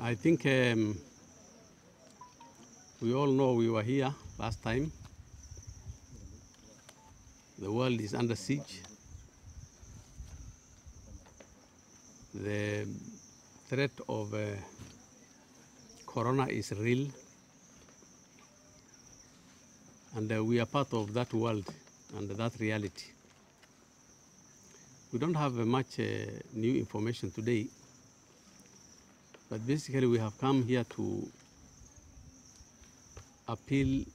I think we all know we were here last time. The world is under siege. The threat of Corona is real. And we are part of that world and that reality. We don't have much new information today, but basically we have come here to appeal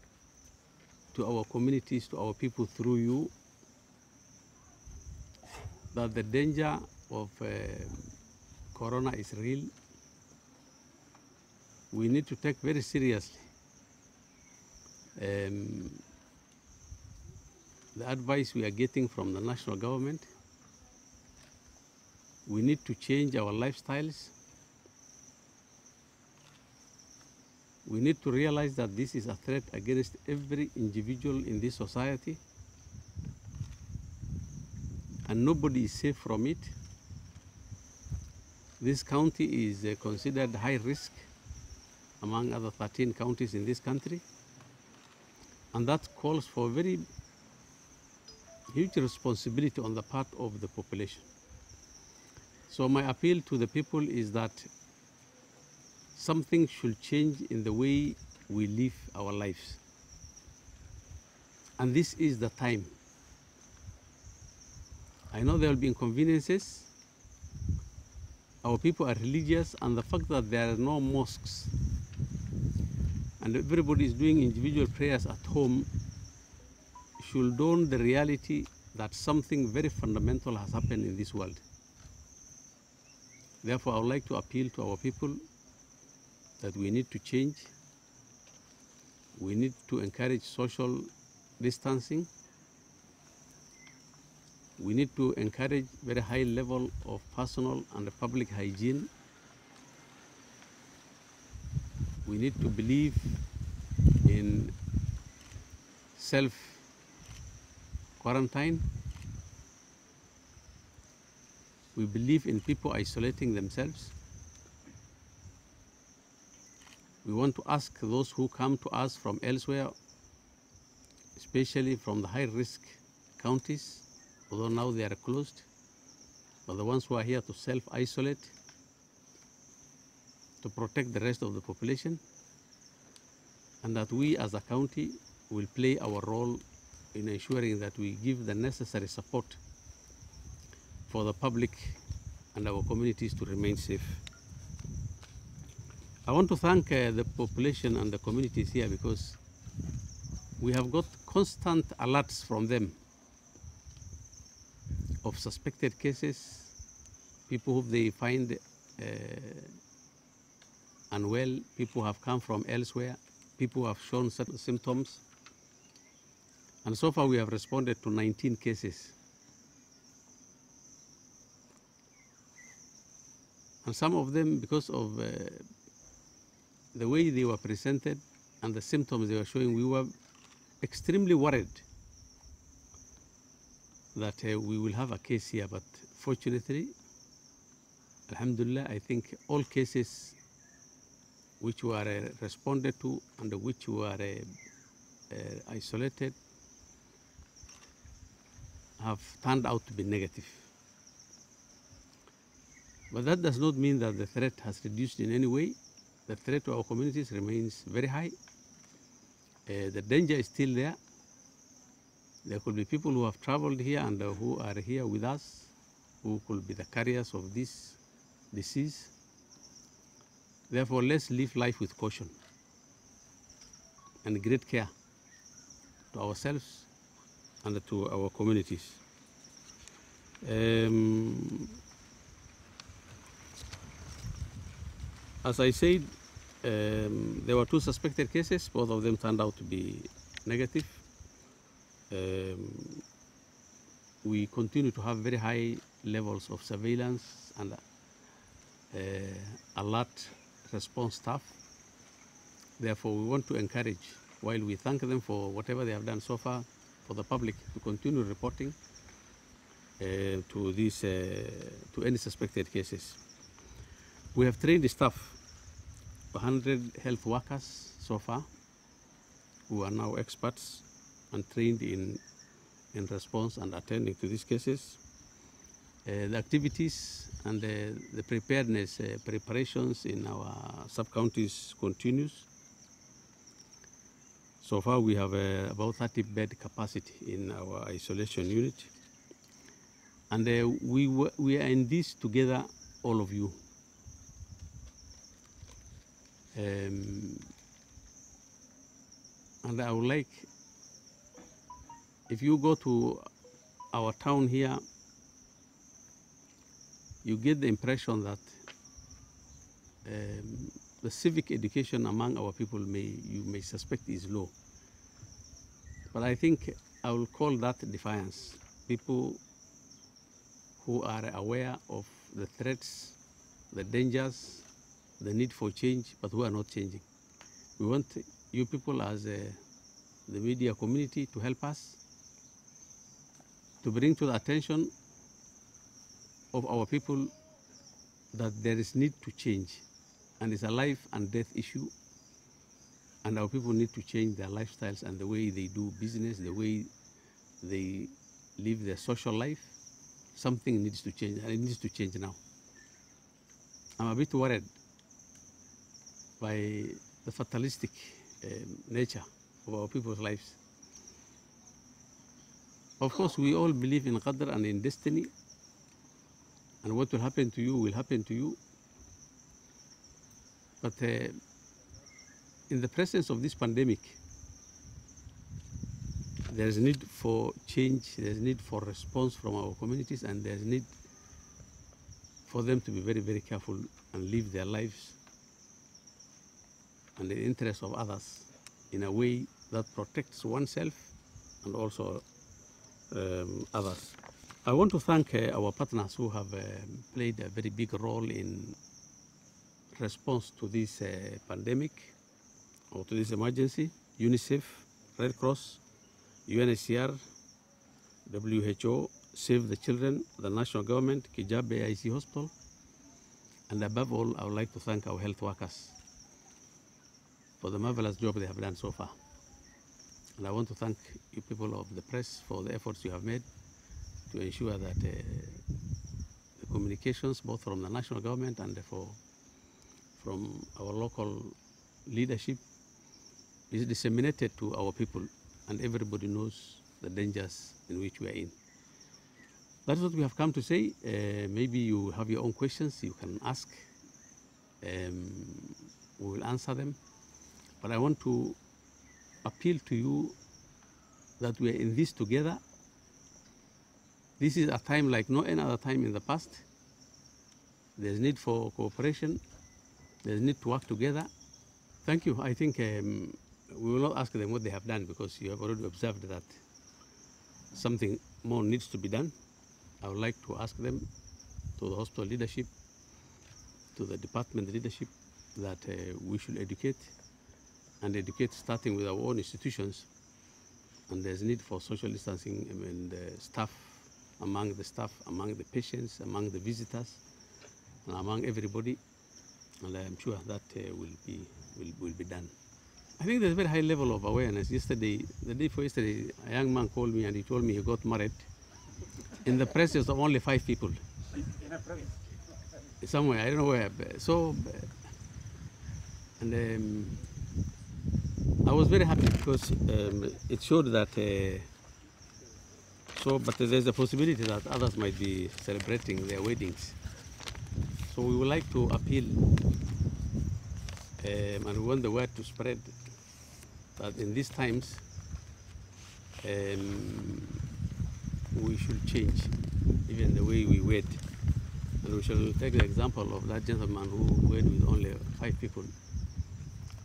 to our communities, to our people through you, that the danger of Corona is real. We need to take very seriously the advice we are getting from the national government. We need to change our lifestyles. We need to realize that this is a threat against every individual in this society, and nobody is safe from it. This county is considered high risk among other 13 counties in this country, and that calls for very huge responsibility on the part of the population. So my appeal to the people is that something should change in the way we live our lives. And this is the time. I know there will be inconveniences. Our people are religious, and the fact that there are no mosques and everybody is doing individual prayers at home should dawn the reality that something very fundamental has happened in this world. Therefore, I would like to appeal to our people that we need to change. We need to encourage social distancing. We need to encourage very high level of personal and public hygiene. We need to believe in self-quarantine. We believe in people isolating themselves. We want to ask those who come to us from elsewhere, especially from the high-risk counties, although now they are closed, but the ones who are here to self-isolate, to protect the rest of the population, and that we as a county will play our role in ensuring that we give the necessary support for the public and our communities to remain safe. I want to thank the population and the communities here, because we have got constant alerts from them of suspected cases, people who they find unwell, people who have come from elsewhere, people who have shown certain symptoms. And so far we have responded to 19 cases. And some of them, because of the way they were presented and the symptoms they were showing, we were extremely worried that we will have a case here. But fortunately, alhamdulillah, I think all cases which were responded to and which were isolated have turned out to be negative. But that does not mean that the threat has reduced in any way. The threat to our communities remains very high. The danger is still there. There could be people who have traveled here and who are here with us, who could be the carriers of this disease. Therefore, let's live life with caution and great care to ourselves and to our communities. As I said, there were 2 suspected cases. Both of them turned out to be negative. We continue to have very high levels of surveillance and alert response staff. Therefore, we want to encourage, while we thank them for whatever they have done so far, for the public to continue reporting to any suspected cases. We have trained the staff 100 health workers so far who are now experts and trained in response and attending to these cases. The activities and the preparedness preparations in our sub-counties continues. So far we have about 30 bed capacity in our isolation unit. And we are in this together, all of you. And I would like, if you go to our town here, you get the impression that the civic education among our people you may suspect is low. But I think I will call that defiance. People who are aware of the threats, the dangers, the need for change, but who are not changing. We want you people as the media community to help us, to bring to the attention of our people that there is need to change, and it's a life and death issue, and our people need to change their lifestyles and the way they do business, the way they live their social life. Something needs to change, and it needs to change now. I'm a bit worried by the fatalistic nature of our people's lives. Of course, we all believe in Qadr and in destiny, and what will happen to you will happen to you. But in the presence of this pandemic, there's need for change, there's need for response from our communities, and there's need for them to be very, very careful and live their lives and the interests of others in a way that protects oneself and also others. I want to thank our partners who have played a very big role in response to this pandemic or to this emergency: UNICEF, Red Cross, UNHCR, WHO, Save the Children, the national government, Kijab AIC Hospital, and above all, I would like to thank our health workers for the marvelous job they have done so far. And I want to thank you people of the press for the efforts you have made to ensure that the communications, both from the national government and from our local leadership, is disseminated to our people, and everybody knows the dangers in which we are in. That's what we have come to say. Maybe you have your own questions you can ask. We will answer them. But I want to appeal to you that we are in this together. This is a time like no any other time in the past. There's need for cooperation. There's need to work together. Thank you. I think we will not ask them what they have done, because you have already observed that something more needs to be done. I would like to ask them, to the hospital leadership, to the department leadership, that we should educate, and educate starting with our own institutions. And there's need for social distancing among the staff, among the patients, among the visitors, and among everybody. And I am sure that will be done. I think there's a very high level of awareness. Yesterday, the day before yesterday, a young man called me and he told me he got married in the presence of only 5 people. Somewhere, I don't know where. So, and I was very happy because it showed that, but there's a possibility that others might be celebrating their weddings. So we would like to appeal, and we want the word to spread, that in these times, we should change even the way we wed. And we shall take the example of that gentleman who wed with only 5 people.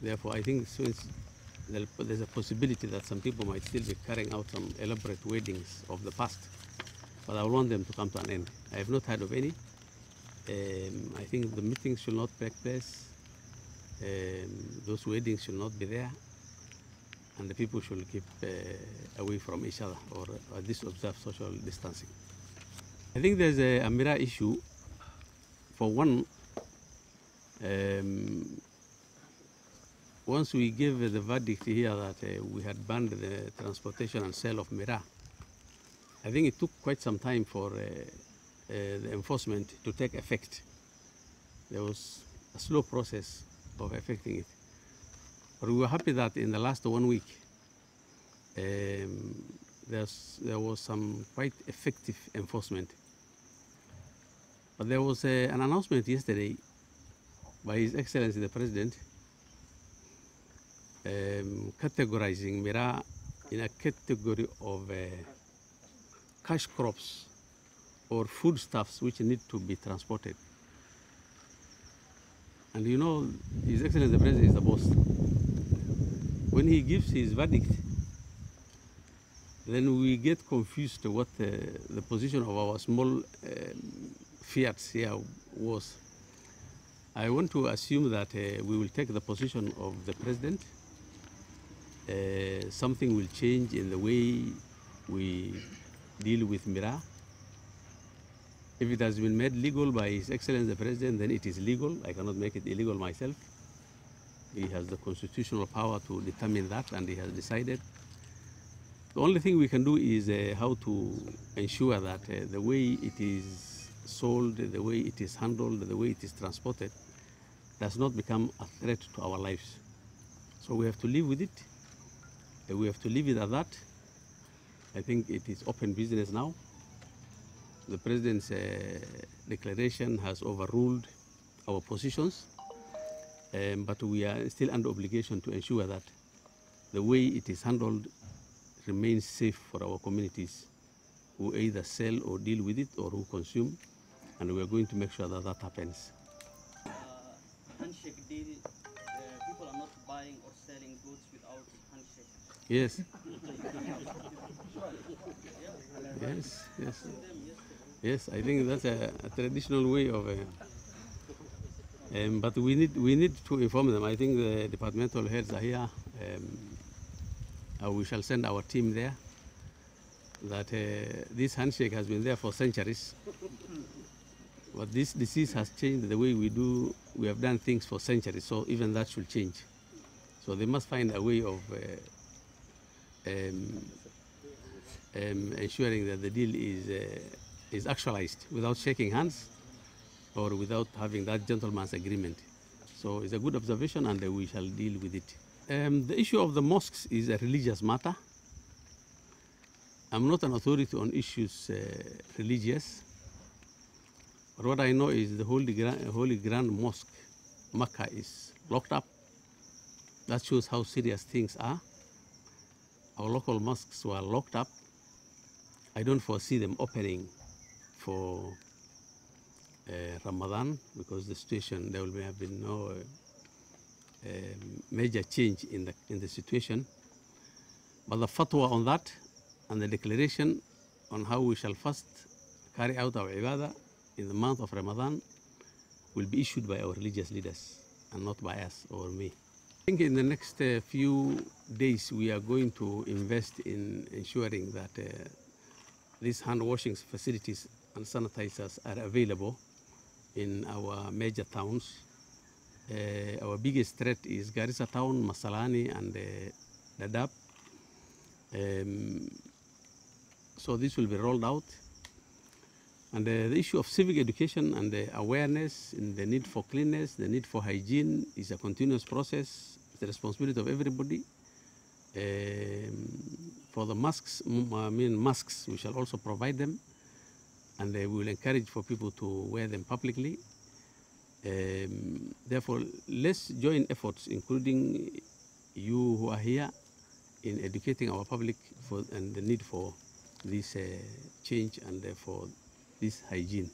Therefore, I think since there's a possibility that some people might still be carrying out some elaborate weddings of the past, but I want them to come to an end. I have not heard of any. I think the meetings should not take place. Those weddings should not be there, and the people should keep away from each other, or at least observe social distancing. I think there's a Meera issue. For one, once we gave the verdict here that we had banned the transportation and sale of Meera, I think it took quite some time for the enforcement to take effect. There was a slow process of effecting it. But we were happy that in the last 1 week, there was some quite effective enforcement. But there was an announcement yesterday by His Excellency the President categorizing Meera in a category of cash crops or foodstuffs which need to be transported. And you know, His Excellency the President is the boss. When he gives his verdict, then we get confused what the position of our small fiats here was. I want to assume that we will take the position of the President. Something will change in the way we deal with Meera. If it has been made legal by His Excellency the President, then it is legal. I cannot make it illegal myself. He has the constitutional power to determine that, and he has decided. The only thing we can do is how to ensure that the way it is sold, the way it is handled, the way it is transported, does not become a threat to our lives. So we have to live with it. We have to leave it at that. I think it is open business now. The President's declaration has overruled our positions, but we are still under obligation to ensure that the way it is handled remains safe for our communities who either sell or deal with it or who consume, and we are going to make sure that that happens. Handshake deal, people are not buying or selling goods without handshake. Yes. Yes, yes. Yes, I think that's a traditional way of, but we need to inform them. I think the departmental heads are here. We shall send our team there. That this handshake has been there for centuries, but this disease has changed the way we have done things for centuries. So even that should change. So they must find a way of ensuring that the deal is actualized without shaking hands or without having that gentleman's agreement. So it's a good observation, and we shall deal with it. The issue of the mosques is a religious matter. I'm not an authority on issues religious, but what I know is the Holy Grand Mosque, Makkah, is locked up. That shows how serious things are. Our local mosques were locked up. I don't foresee them opening for Ramadan because the situation, there will have been no major change in the situation. But the fatwa on that and the declaration on how we shall first carry out our ibadah in the month of Ramadan will be issued by our religious leaders and not by us or me. I think in the next few days we are going to invest in ensuring that these hand washing facilities and sanitizers are available in our major towns. Our biggest threat is Garissa town, Masalani, and Dadaab. So this will be rolled out. And the issue of civic education and the awareness and the need for cleanliness, the need for hygiene is a continuous process. It's the responsibility of everybody. For the masks, masks, we shall also provide them, and we will encourage for people to wear them publicly. Therefore, let's join efforts, including you who are here, in educating our public and the need for this change and for this hygiene.